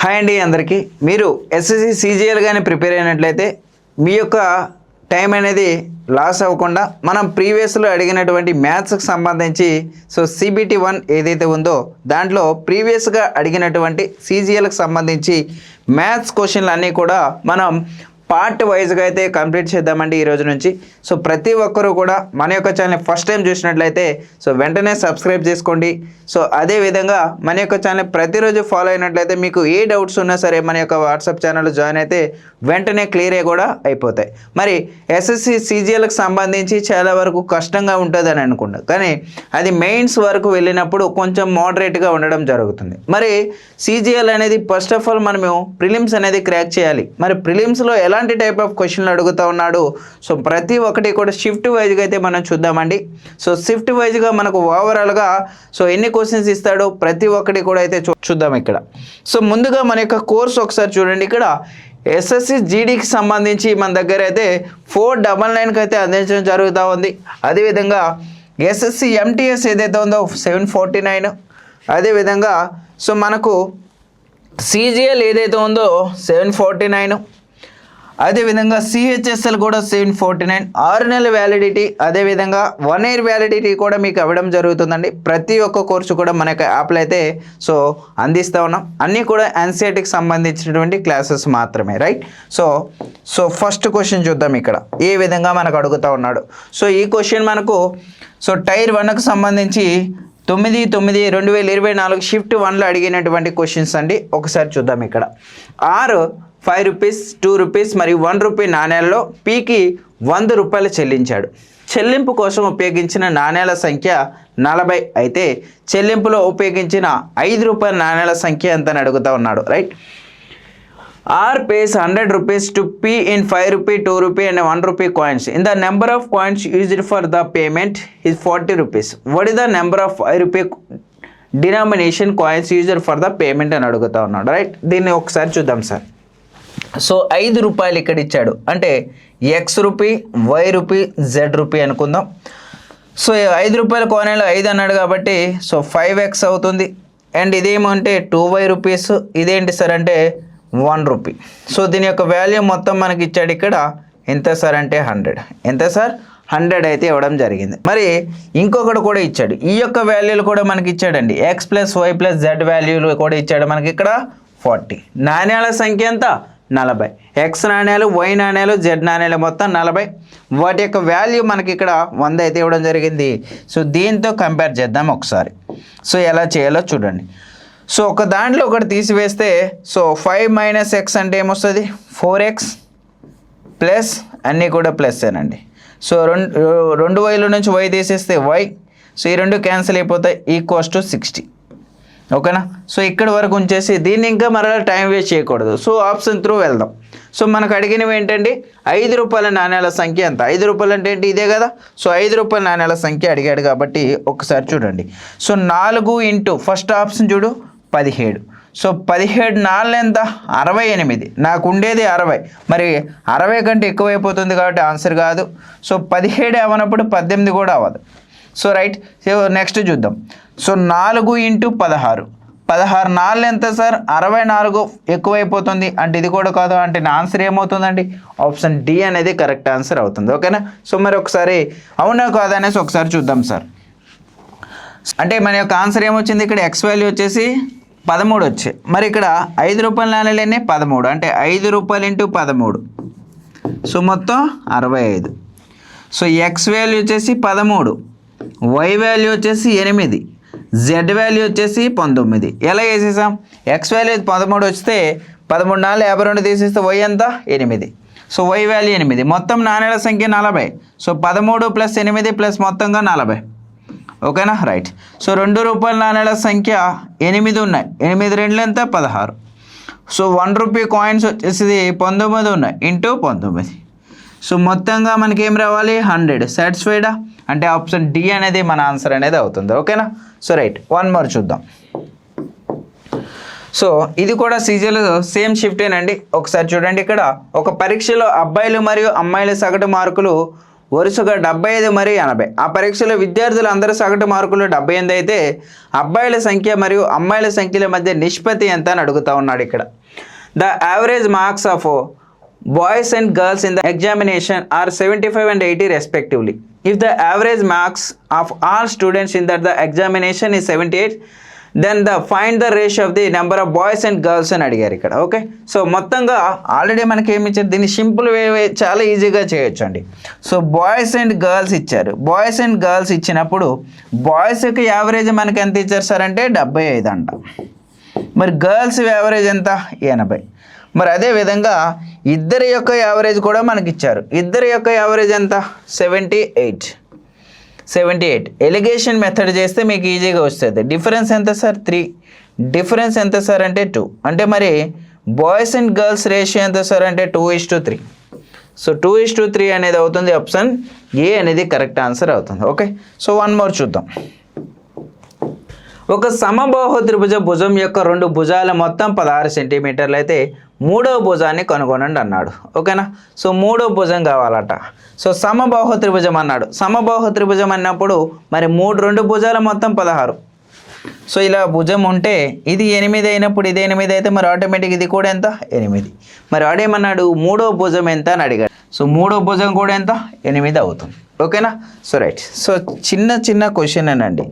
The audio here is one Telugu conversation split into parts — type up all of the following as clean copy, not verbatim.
హాయ్ అండి అందరికీ. మీరు ఎస్ఎస్సి సీజీఎల్ కానీ ప్రిపేర్ అయినట్లయితే మీ యొక్క టైం అనేది లాస్ అవ్వకుండా మనం ప్రీవియస్లో అడిగినటువంటి మ్యాథ్స్కి సంబంధించి సిబిటి 1 ఏదైతే ఉందో దాంట్లో ప్రీవియస్గా అడిగినటువంటి సీజీఎల్కి సంబంధించి మ్యాథ్స్ క్వశ్చన్లు అన్నీ కూడా మనం పార్ట్ వైజ్గా అయితే కంప్లీట్ చేద్దామండి ఈ రోజు నుంచి. ప్రతి ఒక్కరూ కూడా మన యొక్క ఛానల్ ఫస్ట్ టైం చూసినట్లయితే వెంటనే సబ్స్క్రైబ్ చేసుకోండి. అదేవిధంగా మన యొక్క ఛానల్ ప్రతిరోజు ఫాలో అయినట్లయితే మీకు ఏ డౌట్స్ ఉన్నా సరే మన యొక్క వాట్సాప్ ఛానల్ జాయిన్ అయితే వెంటనే క్లియర్ కూడా అయిపోతాయి. మరి ఎస్ఎస్సి సీజీఎల్కి సంబంధించి చాలా వరకు కష్టంగా ఉంటుందని అనుకుంటాం, కానీ అది మెయిన్స్ వరకు వెళ్ళినప్పుడు కొంచెం మోడరేట్గా ఉండడం జరుగుతుంది. మరి సీజీఎల్ అనేది ఫస్ట్ ఆఫ్ ఆల్ మనము ప్రిలిమ్స్ అనేది క్రాక్ చేయాలి. మరి ప్రిలిమ్స్లో ఎలాంటి టైప్ ఆఫ్ క్వశ్చన్లు అడుగుతూ ఉన్నాడు, ప్రతి ఒక్కటి కూడా షిఫ్ట్ వైజ్గా అయితే మనం చూద్దామండి. షిఫ్ట్ వైజ్గా మనకు ఓవరాల్గా ఎన్ని క్వశ్చన్స్ ఇస్తాడో ప్రతి ఒక్కటి కూడా అయితే చూద్దాం ఇక్కడ. ముందుగా మన యొక్క కోర్స్ ఒకసారి చూడండి. ఇక్కడ ఎస్ఎస్సి జీడీకి సంబంధించి మన దగ్గర అయితే 499కి అయితే అందించడం జరుగుతూ ఉంది. అదేవిధంగా ఎస్ఎస్సి ఎంటీఎస్ ఏదైతే ఉందో 749, అదేవిధంగా మనకు సీజీఎల్ ఏదైతే ఉందో 749, అదేవిధంగా సిహెచ్ఎస్ఎల్ కూడా 749, 6 నెలల వ్యాలిడిటీ, అదేవిధంగా 1 ఇయర్ వ్యాలిడిటీ కూడా మీకు ఇవ్వడం జరుగుతుందండి. ప్రతి ఒక్క కోర్సు కూడా మన యొక్క యాప్లో అయితే అందిస్తూ ఉన్నాం. అన్నీ కూడా ఎన్సీఈఆర్టీకి సంబంధించినటువంటి క్లాసెస్ మాత్రమే, రైట్. ఫస్ట్ క్వశ్చన్ చూద్దాం. ఇక్కడ ఏ విధంగా మనకు అడుగుతూ ఉన్నాడు. ఈ క్వశ్చన్ మనకు టైర్ 1కు సంబంధించి 9/9/2024 షిఫ్ట్ 1లో అడిగినటువంటి క్వశ్చన్స్ అండి. ఒకసారి చూద్దాం. ఇక్కడ ఆర్ 5 రూపీస్, 2 రూపీస్ మరియు 1 రూపీ నాణేలలో పీకి 100 రూపాయలు చెల్లించాడు. చెల్లింపు కోసం ఉపయోగించిన నాణేల సంఖ్య 40 అయితే చెల్లింపులో ఉపయోగించిన 5 రూపాయల నాణేల సంఖ్య ఎంత అని అడుగుతూ ఉన్నాడు, right. R pays 100 rupees to P in 5 rupee, 2 rupee and 1 rupee coins. In the number of coins used for the payment is 40 rupees. What is the number of 5 rupee denomination coins used for the payment అని అడుగుతూ ఉన్నాడు, రైట్. దీన్ని ఒకసారి చూద్దాం సార్. 5 రూపాయలు ఇక్కడ ఇచ్చాడు అంటే x rupee, y rupee, z rupee అనుకుందాం. 5 రూపాయల కోనేలో 5 అన్నాడు కాబట్టి 5x అవుతుంది. అండ్ ఇదేమంటే 2y రూపీస్, ఇదేంటి సార్ అంటే 1 రూపీ. దీని యొక్క వాల్యూ మొత్తం మనకి ఇచ్చాడు ఇక్కడ ఎంత సార్ అంటే 100. ఎంత సార్ 100 అయితే ఇవ్వడం జరిగింది. మరి ఇంకొకటి కూడా ఇచ్చాడు, ఈ యొక్క వాల్యూలు కూడా మనకి ఇచ్చాడండి. x + y + z వాల్యూలు కూడా ఇచ్చాడు మనకి ఇక్కడ 40. నాణ్యాల సంఖ్య ఎంత 40. ఎక్స్ నాణ్యాలు, వై నాణ్యాలు, జెడ్ నాణ్యాలు మొత్తం 40. వాటి యొక్క వాల్యూ మనకి ఇక్కడ 100 అయితే ఇవ్వడం జరిగింది. దీంతో కంపేర్ చేద్దాం ఒకసారి. ఎలా చేయాలో చూడండి. ఒక దాంట్లో ఒకటి తీసివేస్తే 5 - x అంటే ఏమొస్తుంది 4x ప్లస్ అన్నీ కూడా ప్లస్ ఏనండి. రెండు వైల నుంచి y తీసేస్తే y, ఈ రెండు క్యాన్సిల్ అయిపోతాయి, ఈక్వల్స్ టు 60. ఓకేనా. ఇక్కడ వరకు ఉంచేసి దీన్ని ఇంకా మరలా టైం వేస్ట్ చేయకూడదు. ఆప్షన్ త్రూ వెళ్దాం. మనకు అడిగినవి ఏంటండి 5 రూపాయల నాణ్యాల సంఖ్య ఎంత. 5 రూపాయలు అంటే ఏంటి ఇదే కదా. 5 రూపాయల నాణ్యాల సంఖ్య అడిగాడు కాబట్టి ఒకసారి చూడండి. 4 ఇంటూ ఫస్ట్ ఆప్షన్ చూడు 17. 17 4 ఎంత 68. నాకు ఉండేది 60, మరి 60 కంటే ఎక్కువైపోతుంది కాబట్టి ఆన్సర్ కాదు. 17 అవ్వనప్పుడు 18 కూడా అవ్వదు. రైట్. నెక్స్ట్ చూద్దాం. 4 ఇంటూ 16. 16 4 ఎంత సార్ 64 ఎక్కువైపోతుంది అంటే ఇది కూడా కాదు అంటే నా ఆన్సర్ ఏమవుతుందండి ఆప్షన్ డి అనేది కరెక్ట్ ఆన్సర్ అవుతుంది. ఓకేనా. మరి ఒకసారి అవునా కాదా అనేసి ఒకసారి చూద్దాం సార్. అంటే మన యొక్క ఆన్సర్ ఏమొచ్చింది ఇక్కడ ఎక్స్ వాల్యూ వచ్చేసి 13 వచ్చాయి. మరి ఇక్కడ 5 రూపాయల నాణ్యాలనే 13 అంటే 5 రూపాయలు ఇంటూ 13, మొత్తం 65. ఎక్స్ వాల్యూ వచ్చేసి 13, వై వాల్యూ వచ్చేసి 8, జెడ్ వాల్యూ వచ్చేసి 19. ఎలా వేసేసాం, ఎక్స్ వాల్యూ 13 వస్తే 13 4 52 తీసేస్తే వై ఎంత 8. వై వాల్యూ 8, మొత్తం నాణ్యాల సంఖ్య 40. 13 + 8 ప్లస్ మొత్తంగా 40. ఓకేనా, రైట్. 2 రూపాయల నాణ్యాల సంఖ్య 8 ఉన్నాయి. 8 2 ఎంత 16. 1 రూపీ కాయిన్స్ వచ్చేసి 19 ఉన్నాయి ఇంటూ 19. మొత్తంగా మనకి ఏం రావాలి 100. సాటిస్ఫైడా అంటే ఆప్షన్ డి అనేది మన ఆన్సర్ అనేది అవుతుంది. ఓకేనా. రైట్. 1 మోర్ చూద్దాం. ఇది కూడా సీజీఎల్ సేమ్ షిఫ్టేనండి. ఒకసారి చూడండి. ఇక్కడ ఒక పరీక్షలో అబ్బాయిలు మరియు అమ్మాయిల సగటు మార్కులు వరుసగా 75 మరియు 80. ఆ పరీక్షలో విద్యార్థులు అందరి సగటు మార్కులు 78 అయితే అబ్బాయిల సంఖ్య మరియు అమ్మాయిల సంఖ్యల మధ్య నిష్పత్తి ఎంత అని అడుగుతా ఉన్నాడు ఇక్కడ. The average marks of boys and girls in the examination are 75 and 80 respectively. If the average marks of all students in the examination is 78, then find the ratio of the number of boys and girls అని అడిగారు ఇక్కడ. ఓకే, సో మొత్తంగా ఆల్రెడీ మనకి ఏమి ఇచ్చారు, దీన్ని సింపుల్ వే చాలా ఈజీగా చేయొచ్చు అండి. సో బాయ్స్ అండ్ గర్ల్స్ ఇచ్చారు. బాయ్స్ అండ్ గర్ల్స్ ఇచ్చినప్పుడు బాయ్స్కి యావరేజ్ మనకి ఎంత ఇచ్చారు సార్ అంటే 75 అంట. మరి గర్ల్స్ యావరేజ్ ఎంత 80. మరి అదేవిధంగా ఇద్దరి యొక్క యావరేజ్ కూడా మనకి ఇచ్చారు. ఇద్దరి యొక్క యావరేజ్ ఎంత 78. ఎలిగేషన్ మెథడ్ చేస్తే మీకు ఈజీగా వస్తుంది. డిఫరెన్స్ ఎంత సార్ 3. డిఫరెన్స్ ఎంత సార్ అంటే 2. అంటే మరి బాయ్స్ అండ్ గర్ల్స్ రేషియో ఎంత సార్ అంటే 2:3. సో 2:3 అనేది అవుతుంది. ఆప్షన్ ఏ అనేది కరెక్ట్ ఆన్సర్ అవుతుంది. ఓకే, సో వన్ మోర్ చూద్దాం. ఒక సమబాహు త్రిభుజ భుజం యొక్క 2 భుజాల మొత్తం 16 సెంటీమీటర్లు అయితే మూడవ భుజాన్ని కనుగొనండి అన్నాడు. ఓకేనా, సో మూడవ భుజం కావాలట. సో సమబాహు త్రిభుజం అన్నాడు. సమబాహు త్రిభుజం అన్నప్పుడు మరి 2 భుజాల మొత్తం 16. సో ఇలా భుజం ఉంటే ఇది 8 అయినప్పుడు ఇది 8 అయితే మరి ఆటోమేటిక్ ఇది కూడా ఎంత 8. మరి వాడేమన్నాడు మూడవ భుజం ఎంత అని అడిగాడు. సో మూడవ భుజం కూడా ఎంత 8 అవుతుంది. ఓకేనా, సో రైట్. సో చిన్న క్వశ్చన్ అనండి.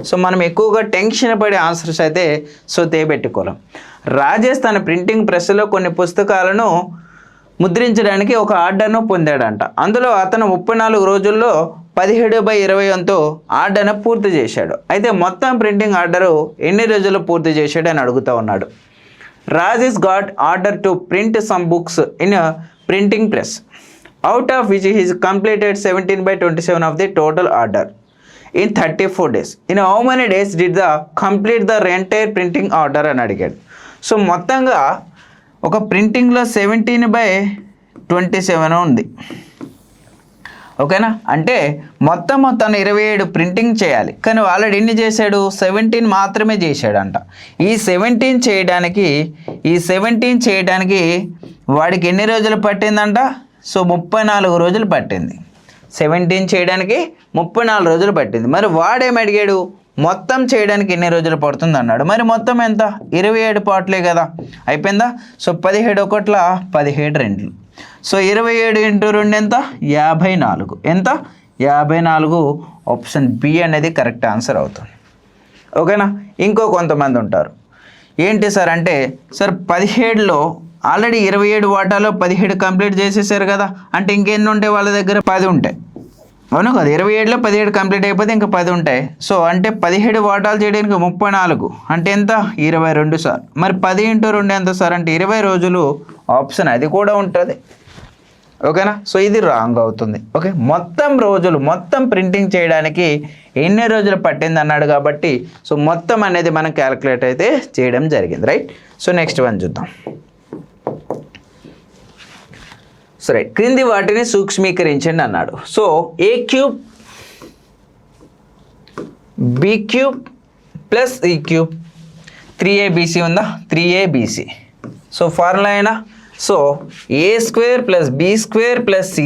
సో మనం ఎక్కువగా టెన్షన్ పడే ఆన్సర్స్ అయితే సో తెపెట్టుకోలేం. రాజేష్ తన ప్రింటింగ్ ప్రెస్లో కొన్ని పుస్తకాలను ముద్రించడానికి ఒక ఆర్డర్ను పొందాడంట. అందులో అతను 34 రోజుల్లో 17/21తో ఆర్డర్ను పూర్తి చేశాడు. అయితే మొత్తం ప్రింటింగ్ ఆర్డరు ఎన్ని రోజుల్లో పూర్తి చేశాడు అని అడుగుతూ ఉన్నాడు. Rajesh got order to print some books in printing press, out of which he completed 17/27 of the total order in 34 days. In how many days did the complete the entire printing order అని అడిగాడు. సో మొత్తంగా ఒక ప్రింటింగ్లో 17/27 ఉంది. ఓకేనా, అంటే మొత్తం 27 ప్రింటింగ్ చేయాలి. కానీ ఆల్రెడీ ఎన్ని చేశాడు 17 మాత్రమే చేశాడంట. ఈ 17 చేయడానికి వాడికి ఎన్ని రోజులు పట్టిందంట. సో 34 రోజులు పట్టింది. 17 చేయడానికి 34 రోజులు పట్టింది. మరి వాడేమి అడిగాడు మొత్తం చేయడానికి ఎన్ని రోజులు పడుతుంది అన్నాడు. మరి మొత్తం ఎంత 27 పార్ట్లే కదా, అయిపోయిందా. సో 17 ఒకట్ల 17 రెండ్లు. సో 27 × 2 ఎంత 54. ఎంత 54. ఆప్షన్ బి అనేది కరెక్ట్ ఆన్సర్ అవుతుంది. ఓకేనా, ఇంకో కొంతమంది ఉంటారు ఏంటి సార్ అంటే సార్ 17లో ఆల్రెడీ 27 వాటాలో 17 కంప్లీట్ చేసేసారు కదా, అంటే ఇంకెన్ని ఉంటాయి వాళ్ళ దగ్గర 10 ఉంటాయి. అవును కదా, 27లో 17 కంప్లీట్ అయిపోతే ఇంకా 10 ఉంటాయి. సో అంటే 17 వాటాలు చేయడానికి 34 అంటే ఎంత 22 సార్. మరి 10 × 2 ఎంత సార్ అంటే 20 రోజులు. ఆప్షన్ అది కూడా ఉంటుంది. ఓకేనా, సో ఇది రాంగ్ అవుతుంది. ఓకే, మొత్తం ప్రింటింగ్ చేయడానికి ఎన్ని రోజులు పట్టింది అన్నాడు కాబట్టి సో మొత్తం అనేది మనం క్యాలిక్యులేట్ అయితే చేయడం జరిగింది. రైట్, సో నెక్స్ట్ వన్ చూద్దాం. సరే, క్రింది వాటిని సూక్ష్మీకరించండి అన్నాడు. So a³ b³ plus e³ 3abc ఉందా 3abc. సో ఫార్ములా అయినా so a² + b² + c²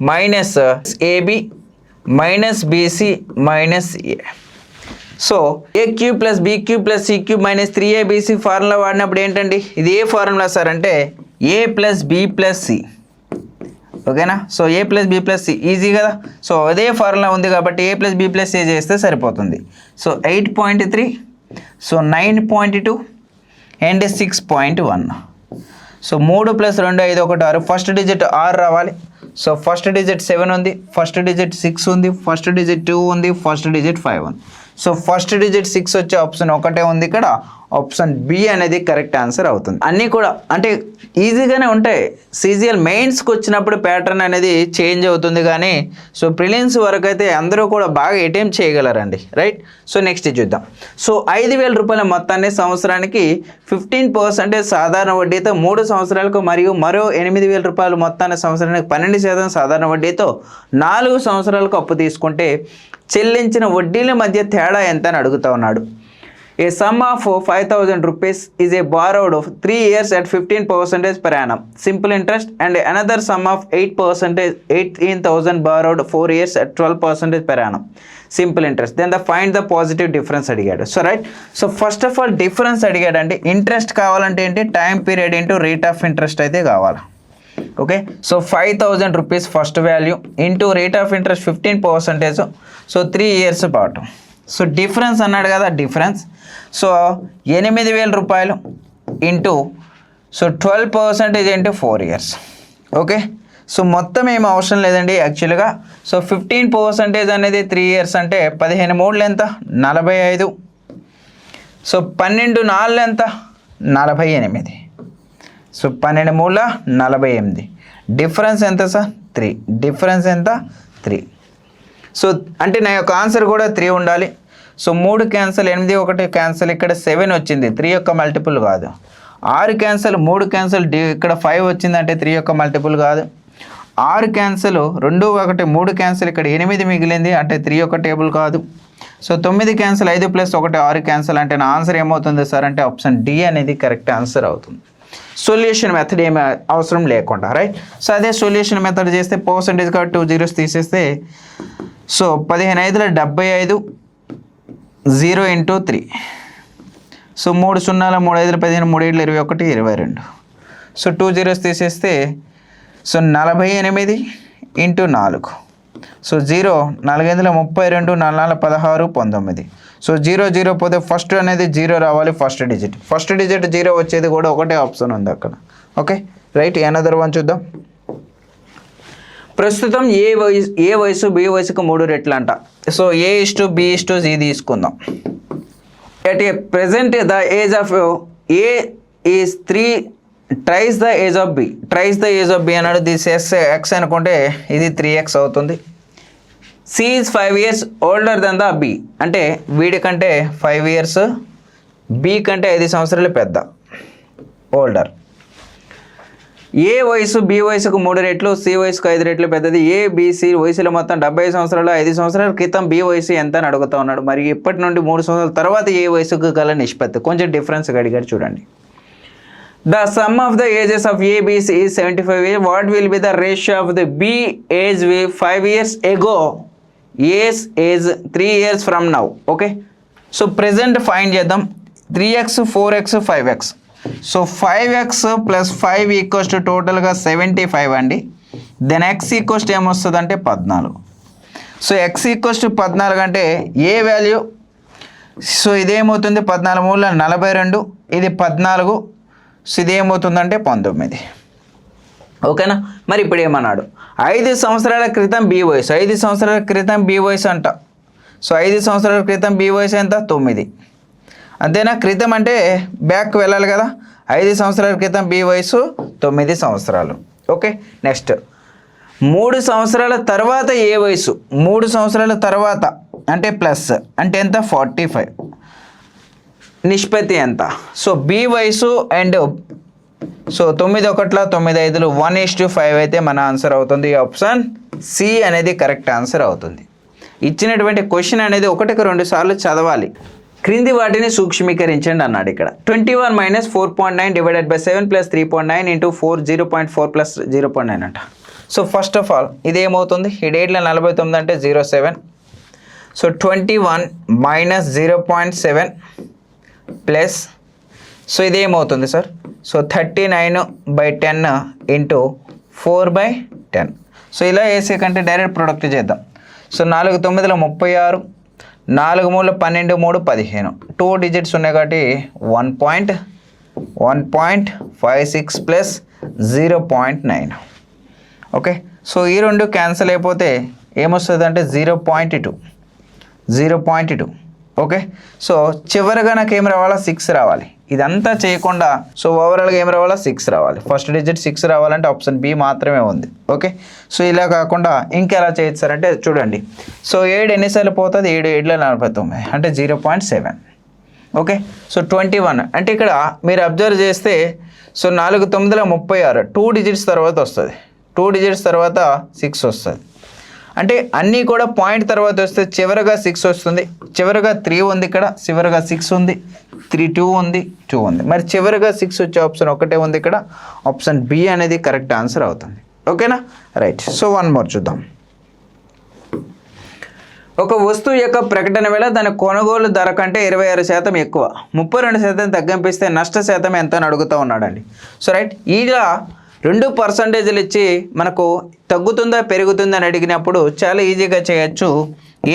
minus ab minus bc minus a. So a³ + b³ + c³ minus 3abc formula వాడినప్పుడు ఏంటండి ఇది ఏ ఫార్ములా సార్ అంటే a + b + c. ఓకేనా, so a + b + c easy కదా. సో అదే ఫార్ములా ఉంది కాబట్టి a + b + c చేస్తే సరిపోతుంది. So 8.3, so 9.2 and 6.1. So 3 + 2 5 1 6. First digit 6 రావాలి. సో ఫస్ట్ డిజిట్ 7 ఉంది, ఫస్ట్ డిజిట్ 6 ఉంది, ఫస్ట్ డిజిట్ 2 ఉంది, ఫస్ట్ డిజిట్ 5 ఉంది. సో ఫస్ట్ డిజిట్ 6 వచ్చే ఆప్షన్ ఒకటే ఉంది ఇక్కడ. ఆప్షన్ బి అనేది కరెక్ట్ ఆన్సర్ అవుతుంది. అన్నీ కూడా అంటే ఈజీగానే ఉంటాయి. సిజిఎల్ మెయిన్స్కి వచ్చినప్పుడు ప్యాటర్న్ అనేది చేంజ్ అవుతుంది కానీ సో ప్రిలిమ్స్ వరకు అయితే అందరూ కూడా బాగా అటెంప్ట్ చేయగలరండి. రైట్, సో నెక్స్ట్ చూద్దాం. సో 5,000 రూపాయల మొత్తాన్ని సంవత్సరానికి 15% సాధారణ వడ్డీతో 3 సంవత్సరాలకు మరియు మరో 8,000 రూపాయల మొత్తాన్ని సంవత్సరానికి 12% సాధారణ వడ్డీతో 4 సంవత్సరాలకు అప్పు తీసుకుంటే చెల్లించిన వడ్డీల మధ్య తేడా ఎంత అని అడుగుతూ ఉన్నాడు. A sum of 5,000 rupees is a borrowed of 3 years at 15% per annum simple interest, and another sum of 8%, 18,000 borrowed 4 years at 12% per annum simple interest. Then the find the positive difference అడిగాడు. So right, so first of all difference అడిగాడు అంటే ఇంట్రెస్ట్ కావాలంటే ఏంటి, time period into rate of interest అయితే కావాలి. Okay, so 5,000 rupees first value into rate of interest 15%, so 3 years పాటు. సో డిఫరెన్స్ అన్నాడు కదా, డిఫరెన్స్ సో 8,000 రూపాయలు into so 12% into 4 years. Okay, so మొత్తం ఏం అవసరం లేదండి యాక్చువల్గా. సో 15% అనేది 3 years అంటే 15 3 ఎంత 45, సో 12 4 ఎంత 48, సో 12 3 48. డిఫరెన్స్ ఎంత సార్ 3, డిఫరెన్స్ ఎంత 3. సో అంటే నా యొక్క ఆన్సర్ కూడా 3 ఉండాలి. సో 3 క్యాన్సల్, 8 1 క్యాన్సల్, ఇక్కడ 7 వచ్చింది 3 యొక్క మల్టిపుల్ కాదు. 6 క్యాన్సల్, 3 క్యాన్సల్, ఇక్కడ 5 వచ్చింది అంటే 3 యొక్క మల్టిపుల్ కాదు. 6 క్యాన్సల్, 2 1 3 క్యాన్సల్, ఇక్కడ 8 మిగిలింది అంటే 3 యొక్క టేబుల్ కాదు. సో 9 క్యాన్సల్, 5 + 1 6 క్యాన్సల్ అంటే నా ఆన్సర్ ఏమవుతుంది సార్ అంటే ఆప్షన్ డి అనేది కరెక్ట్ ఆన్సర్ అవుతుంది. సొల్యూషన్ మెథడ్ ఏమి అవసరం లేకుండా, రైట్. సో అదే సొల్యూషన్ మెథడ్ చేస్తే పర్సంటేజ్ కాబట్టి 2 zeros తీసేస్తే సో 15 5 75, 0 × 3, సో 3 0 3 5 15, 3 7 21 22. సో 2 zeros తీసేస్తే సో 48 × 4, సో 0 4 5 32, 4 4 16 19. సో 0 0 పోతే ఫస్ట్ అనేది 0 రావాలి, ఫస్ట్ డిజిట్ 0 వచ్చేది కూడా ఒకటే ఆప్షన్ ఉంది అక్కడ. ఓకే రైట్, అనదర్ వన్ చూద్దాం. ప్రస్తుతం ఏ వయసు బి వయసుకు 3 రెట్లు అంట. సో A:B:C తీసుకుందాం. At a present the age of A is 3 thrice the age of B. Thrice the age of B అన్నాడు. దిస్ ఎక్స్ అనుకుంటే ఇది 3x అవుతుంది. C is 5 years older than the B, అంటే వీడి కంటే 5 years బి కంటే 5 సంవత్సరాలు పెద్ద, ఓల్డర్. ఏ వయసు బి వయసుకు 3 రెట్లు, సి వయసుకు 5 రెట్లు పెద్దది. ఏబిసి వయసులో మొత్తం 70 సంవత్సరాలు, 5 సంవత్సరాల క్రితం బి వయసు ఎంత అని అడుగుతా ఉన్నాడు. మరి ఇప్పటి నుండి 3 సంవత్సరాల తర్వాత ఏ వయసుకు గల నిష్పత్తి, కొంచెం డిఫరెన్స్ అడిగాడు చూడండి. The sum of the ages of ABC is 75 years. What will be the ratio of the B age 5 years ago, age 3 years from now. Okay, so present find చేద్దాం. 3x 4x 5x. So 5x + 5 = టోటల్గా 75 అండి. దెన్ x = ఏమొస్తుంది అంటే 14. సో x = 14 అంటే ఏ వాల్యూ, సో ఇదేమవుతుంది 14 3 42, ఇది 14, సో ఇదేమవుతుందంటే 19. ఓకేనా, మరి ఇప్పుడు ఏమన్నాడు, 5 సంవత్సరాల క్రితం బి వయసు, 5 సంవత్సరాల క్రితం బి వయసు అంట. సో 5 సంవత్సరాల క్రితం బి వయసు ఎంత 9, అంతేనా. క్రితం అంటే బ్యాక్ వెళ్ళాలి కదా. 5 సంవత్సరాల క్రితం బి వయసు 9 సంవత్సరాలు. ఓకే, నెక్స్ట్ 3 సంవత్సరాల తర్వాత ఏ వయసు, 3 సంవత్సరాల తర్వాత అంటే ప్లస్ అంటే ఎంత 45, నిష్పత్తి ఎంత. సో బి వయసు అండ్ సో 9 1 9 5 1:5 అయితే మన ఆన్సర్ అవుతుంది. ఆప్షన్ సి అనేది కరెక్ట్ ఆన్సర్ అవుతుంది. ఇచ్చినటువంటి క్వశ్చన్ అనేది 1కి 2 సార్లు చదవాలి. క్రింది వాటిని సూక్ష్మీకరించండి అన్నాడు ఇక్కడ. 21 - 4.9 / 7 + 3.9 × 4 0.4 + 0.9 అంట. సో ఫస్ట్ ఆఫ్ ఆల్ ఇది ఏమవుతుంది, ఈ డేట్లో 49 అంటే 07. సో 21 - 0.7 ప్లస్, సో ఇదేమవుతుంది సార్, సో 39/10 × 4/10. సో ఇలా వేసే కంటే డైరెక్ట్ ప్రొడక్ట్ చేద్దాం. సో 4 9 36, 4 3 12 3 15, 2 digits ఉన్నాయి కాబట్టి 1.56 + 0.9. ఓకే, సో ఈ రెండు క్యాన్సిల్ అయిపోతే ఏమొస్తుంది అంటే 0.2. ఓకే, సో చివరిగా నాకు ఏం రావాలా 6 రావాలి. ఇదంతా చేయకుండా సో ఓవరాల్గా ఏం రావాలా 6 రావాలి. ఫస్ట్ డిజిట్ 6 రావాలంటే ఆప్షన్ బి మాత్రమే ఉంది. ఓకే, సో ఇలా కాకుండా ఇంకెలా చేయొచ్చు సార్ అంటే చూడండి. సో 7 ఎన్నిసార్లు పోతుంది, 7 7 49 అంటే 0.7. ఓకే, సో 21 అంటే ఇక్కడ మీరు అబ్జర్వ్ చేస్తే సో 4 9 36, 2 digits తర్వాత వస్తుంది, 2 digits తర్వాత 6 వస్తుంది. అంటే అన్నీ కూడా పాయింట్ తర్వాత వస్తే చివరగా 6 వస్తుంది, చివరగా 3 ఉంది, ఇక్కడ చివరగా 6 ఉంది, 3 2 ఉంది, 2 ఉంది. మరి చివరగా 6 వచ్చే ఆప్షన్ ఒకటే ఉంది ఇక్కడ, ఆప్షన్ బి అనేది కరెక్ట్ ఆన్సర్ అవుతుంది. ఓకేనా, రైట్. సో 1 మోర్ చూద్దాం. ఒక వస్తువు యొక్క ప్రకటన వేళ దాని కొనుగోలు ధర కంటే 26% ఎక్కువ, 32% తగ్గింపిస్తే నష్ట శాతం ఎంత అని అడుగుతూ ఉన్నాడండి. సో రైట్, ఇలా 2% ఇచ్చి మనకు తగ్గుతుందా పెరుగుతుందా అని అడిగినప్పుడు చాలా ఈజీగా చేయొచ్చు.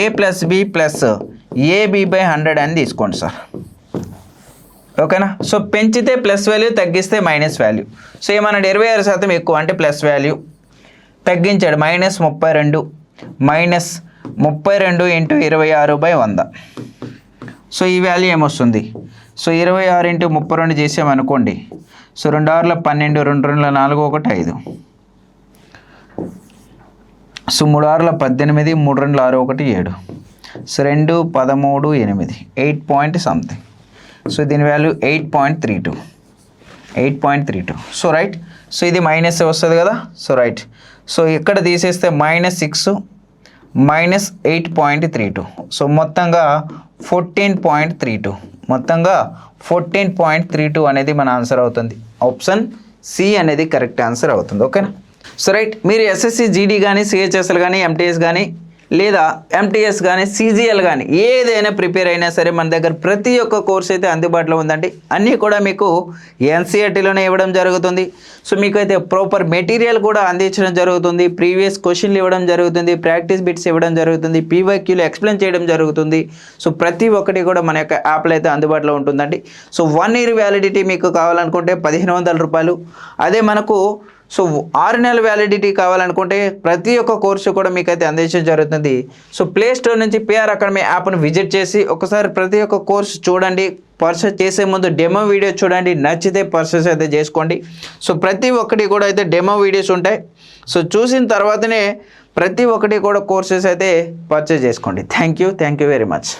a + b + ab/100 అని తీసుకోండి సార్. ఓకేనా, సో పెంచితే ప్లస్ వాల్యూ, తగ్గిస్తే మైనస్ వాల్యూ. సో ఏమన్నాడు, 26% ఎక్కువ అంటే ప్లస్ వాల్యూ, తగ్గించాడు -32 -32 × 26/100. సో ఈ వాల్యూ ఏమొస్తుంది, సో 26 × 32 చేసామనుకోండి. So 2 6 12, 2 2 4 1 5. So 3 6 18, 3 2 6 1 7. So 2 13 8, 8 point something. So దీని వాల్యూ 8.32. సో రైట్, సో ఇది మైనస్ వస్తుంది కదా. సో రైట్, సో ఇక్కడ తీసేస్తే -6 -8.32. సో మొత్తంగా 14.32 అనేది మన ఆన్సర్ అవుతుంది. ఆప్షన్ సి అనేది కరెక్ట్ ఆన్సర్ అవుతుంది. ఓకేనా, సో రైట్, మీరు ఎస్ఎస్సి జీడీ కానీ, సిహెచ్ఎస్ఎల్ కానీ, ఎంటీఎస్ కానీ, లేదా ఎంటీఎస్ కానీ, సీజీఎల్ కానీ ఏదైనా ప్రిపేర్ అయినా సరే మన దగ్గర ప్రతి ఒక్క కోర్స్ అయితే అందుబాటులో ఉందండి. అన్నీ కూడా మీకు ఎన్సీఆర్టీలోనే ఇవ్వడం జరుగుతుంది. సో మీకు అయితే ప్రాపర్ మెటీరియల్ కూడా అందించడం జరుగుతుంది, ప్రీవియస్ క్వశ్చన్లు ఇవ్వడం జరుగుతుంది, ప్రాక్టీస్ బిట్స్ ఇవ్వడం జరుగుతుంది, పీవైక్యూలు ఎక్స్ప్లెయిన్ చేయడం జరుగుతుంది. సో ప్రతి ఒక్కటి కూడా మన యొక్క యాప్లో అయితే అందుబాటులో ఉంటుందండి. సో 1 ఇయర్ వ్యాలిడిటీ మీకు కావాలనుకుంటే 1500 రూపాయలు. అదే మనకు సో 6 నెలల వ్యాలిడిటీ కావాలనుకుంటే ప్రతి ఒక్క కోర్సు కూడా మీకైతే అందించడం జరుగుతుంది. సో ప్లే స్టోర్ నుంచి పిఆర్ అకాడమీ యాప్ను విజిట్ చేసి ఒకసారి ప్రతి ఒక్క కోర్సు చూడండి. పర్చేస్ చేసే ముందు డెమో వీడియో చూడండి, నచ్చితే పర్చేస్ అయితే చేసుకోండి. సో ప్రతి ఒక్కటి కూడా అయితే డెమో వీడియోస్ ఉంటాయి. సో చూసిన తర్వాతనే ప్రతి ఒక్కటి కూడా కోర్సెస్ అయితే పర్చేస్ చేసుకోండి. Thank you very much.